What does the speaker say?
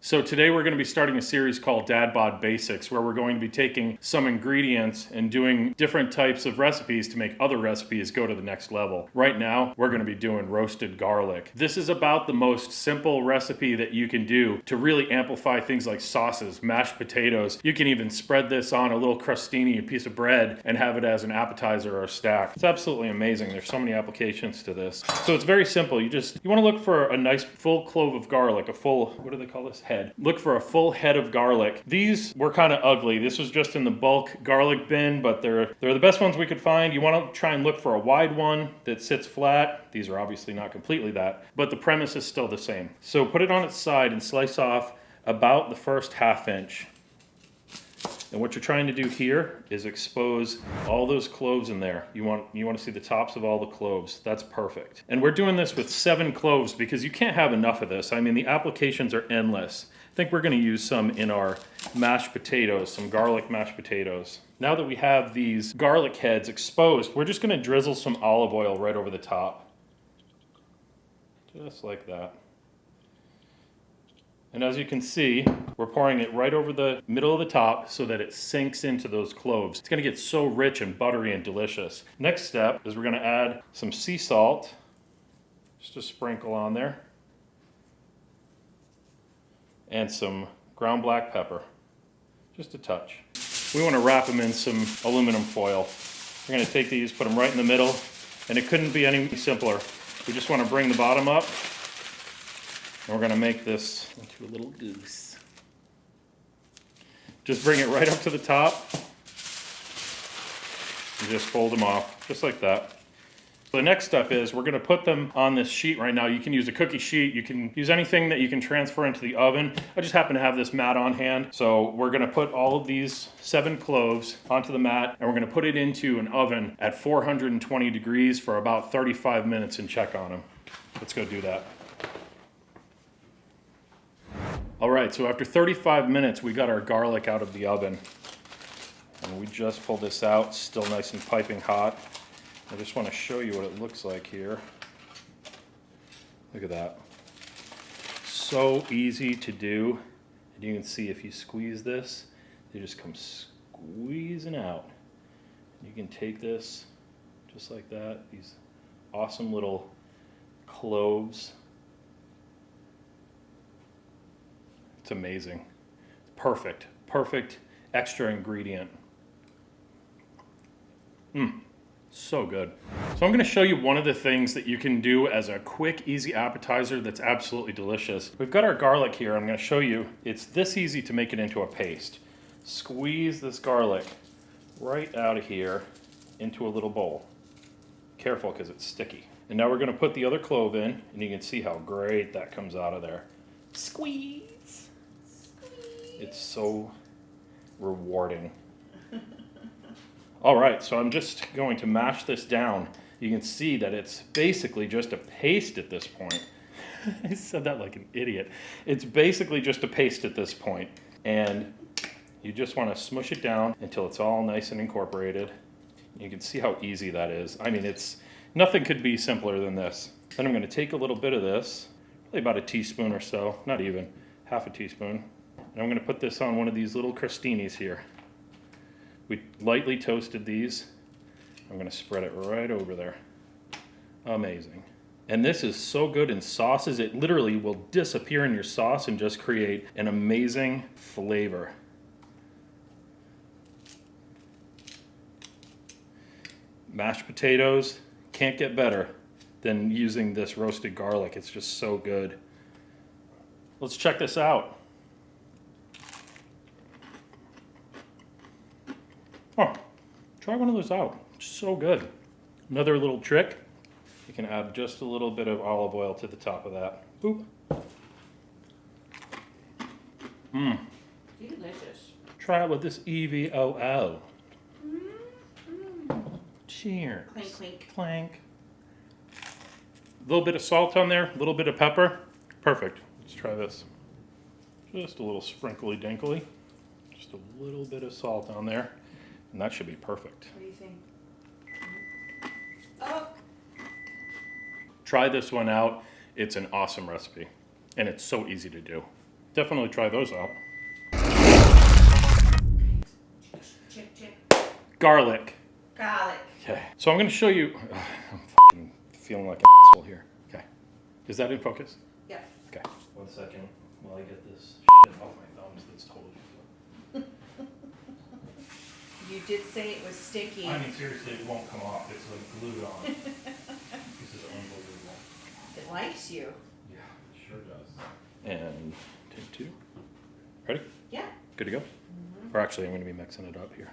So today we're going to be starting a series called Bod Basics, where we're going to be taking some ingredients and doing different types of recipes to make other recipes go to the next level. Right now, we're going to be doing roasted garlic. This is about the most simple recipe that you can do to really amplify things like sauces, mashed potatoes. You can even spread this on a little crostini, a piece of bread, and have it as an appetizer or a stack. It's absolutely amazing. There's so many applications to this. So it's very simple. You want to look for a nice full clove of garlic, a full, what do they call this? Head. Look for a full head of garlic. These were kind of ugly. This was just in the bulk garlic bin, but they're the best ones we could find. You want to try and look for a wide one that sits flat. These are obviously not completely that, but the premise is still the same. So put it on its side and slice off about the first ½ inch. And what you're trying to do here is expose all those cloves in there. You want to see the tops of all the cloves. That's perfect. And we're doing this with 7 cloves because you can't have enough of this. I mean, the applications are endless. I think we're going to use some in our mashed potatoes, some garlic mashed potatoes. Now that we have these garlic heads exposed, we're just going to drizzle some olive oil right over the top. Just like that. And as you can see, we're pouring it right over the middle of the top so that it sinks into those cloves. It's going to get so rich and buttery and delicious. Next step is we're going to add some sea salt, just a sprinkle on there, and some ground black pepper, just a touch. We want to wrap them in some aluminum foil. We're going to take these, put them right in the middle, and it couldn't be any simpler. We just want to bring the bottom up. And we're going to make this into a little goose. Just bring it right up to the top. And just fold them off, just like that. So the next step is we're going to put them on this sheet right now. You can use a cookie sheet. You can use anything that you can transfer into the oven. I just happen to have this mat on hand. So we're going to put all of these 7 cloves onto the mat, and we're going to put it into an oven at 420 degrees for about 35 minutes and check on them. Let's go do that. All right, so after 35 minutes, we got our garlic out of the oven. And we just pulled this out, still nice and piping hot. I just want to show you what it looks like here. Look at that. So easy to do. And you can see if you squeeze this, they just come squeezing out. You can take this just like that, these awesome little cloves. It's amazing. Perfect extra ingredient. So good. So I'm going to show you one of the things that you can do as a quick, easy appetizer that's absolutely delicious. We've got our garlic here. I'm going to show you. It's this easy to make it into a paste. Squeeze this garlic right out of here into a little bowl. Careful because it's sticky. And now we're going to put the other clove in, and you can see how great that comes out of there. Squeeze. It's so rewarding. All right, so I'm just going to mash this down. You can see that it's basically just a paste at this point. I said that like an idiot. It's basically just a paste at this point. And you just want to smush it down until it's all nice and incorporated. You can see how easy that is. I mean, nothing could be simpler than this. Then I'm going to take a little bit of this, probably about a teaspoon or so, not even, half a teaspoon. And I'm going to put this on one of these little crostinis here. We lightly toasted these. I'm going to spread it right over there. Amazing. And this is so good in sauces, it literally will disappear in your sauce and just create an amazing flavor. Mashed potatoes, can't get better than using this roasted garlic. It's just so good. Let's check this out. Oh, try one of those out. It's so good. Another little trick, you can add just a little bit of olive oil to the top of that. Boop. Delicious. Try it with this EVOO. Cheers. Clink, clink. Clank. A little bit of salt on there, a little bit of pepper. Perfect. Let's try this. Just a little sprinkly dinkly. Just a little bit of salt on there. And that should be perfect. What do you think? Oh! Try this one out. It's an awesome recipe. And it's so easy to do. definitely try those out. Check. Garlic. Garlic. Okay. So I'm going to show you. I'm fucking feeling like an asshole here. Okay. Is that in focus? Yep. Okay. 1 second while I get this shit off my thumbs that's totally. You did say it was sticky. I mean, seriously, it won't come off. It's like glued on. This is unbelievable. It likes you. Yeah, it sure does. And take 2. Ready? Yeah. Good to go? Mm-hmm. Or actually, I'm going to be mixing it up here.